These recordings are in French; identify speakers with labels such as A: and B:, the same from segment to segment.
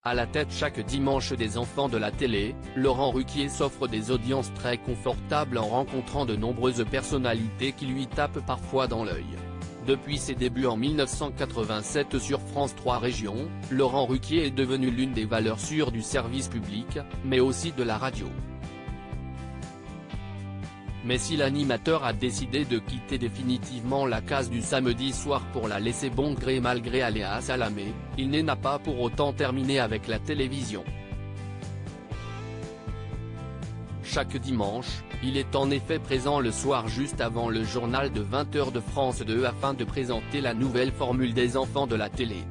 A: À la tête chaque dimanche des enfants de la télé, Laurent Ruquier s'offre des audiences très confortables en rencontrant de nombreuses personnalités qui lui tapent parfois dans l'œil. Depuis ses débuts en 1987 sur France 3 Régions, Laurent Ruquier est devenu l'une des valeurs sûres du service public, mais aussi de la radio. Mais si l'animateur a décidé de quitter définitivement la case du samedi soir pour la laisser bon gré mal gré aller à Salamé, il n'a pas pour autant terminé avec la télévision. Chaque dimanche, il est en effet présent le soir juste avant le journal de 20h de France 2 afin de présenter la nouvelle formule des enfants de la télé.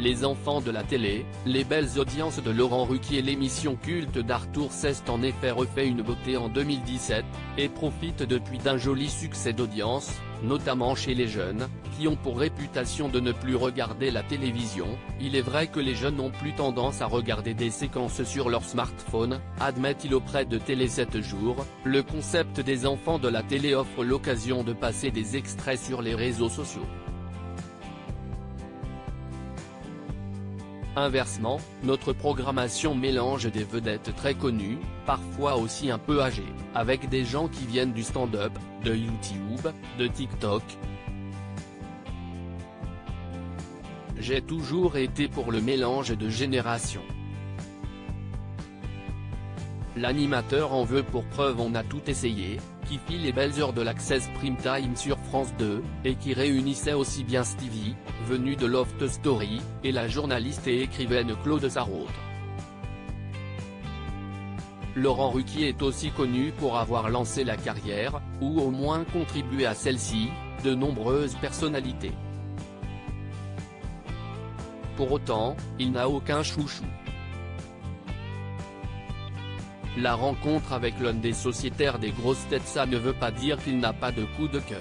A: Les enfants de la télé, les belles audiences de Laurent Ruquier. L'émission culte d'Arthur s'est en effet refait une beauté en 2017, et profite depuis d'un joli succès d'audience, notamment chez les jeunes, qui ont pour réputation de ne plus regarder la télévision. Il est vrai que les jeunes ont plus tendance à regarder des séquences sur leur smartphone, admet-il auprès de Télé 7 jours. Le concept des enfants de la télé offre l'occasion de passer des extraits sur les réseaux sociaux. Inversement, notre programmation mélange des vedettes très connues, parfois aussi un peu âgées, avec des gens qui viennent du stand-up, de YouTube, de TikTok. J'ai toujours été pour le mélange de générations. L'animateur en veut pour preuve On a tout essayé, qui fit les belles heures de l'Access Prime Time sur France 2, et qui réunissait aussi bien Stevie, venu de Loft Story, et la journaliste et écrivaine Claude Sarraute. Laurent Ruquier est aussi connu pour avoir lancé la carrière, ou au moins contribué à celle-ci, de nombreuses personnalités. Pour autant, il n'a aucun chouchou. La rencontre avec l'un des sociétaires des grosses têtes, ça ne veut pas dire qu'il n'a pas de coup de cœur.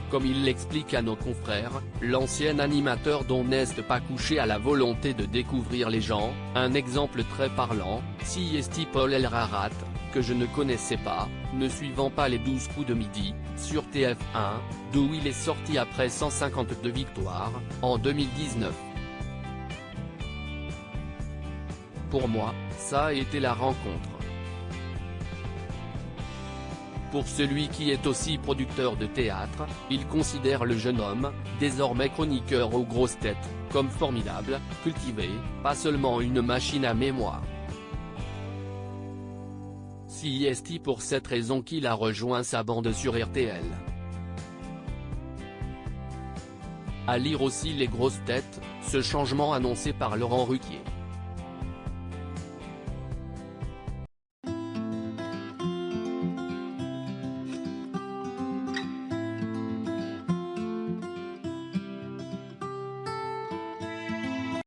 A: Comme il l'explique à nos confrères, l'ancien animateur dont n'est pas couché à la volonté de découvrir les gens. Un exemple très parlant, c'est Paul Elrarat, que je ne connaissais pas, ne suivant pas les 12 coups de midi, sur TF1, d'où il est sorti après 152 victoires, en 2019. Pour moi, ça a été la rencontre. Pour celui qui est aussi producteur de théâtre, il considère le jeune homme, désormais chroniqueur aux grosses têtes, comme formidable, cultivé, pas seulement une machine à mémoire. C'est pour cette raison qu'il a rejoint sa bande sur RTL. À lire aussi Les grosses têtes, ce changement annoncé par Laurent Ruquier.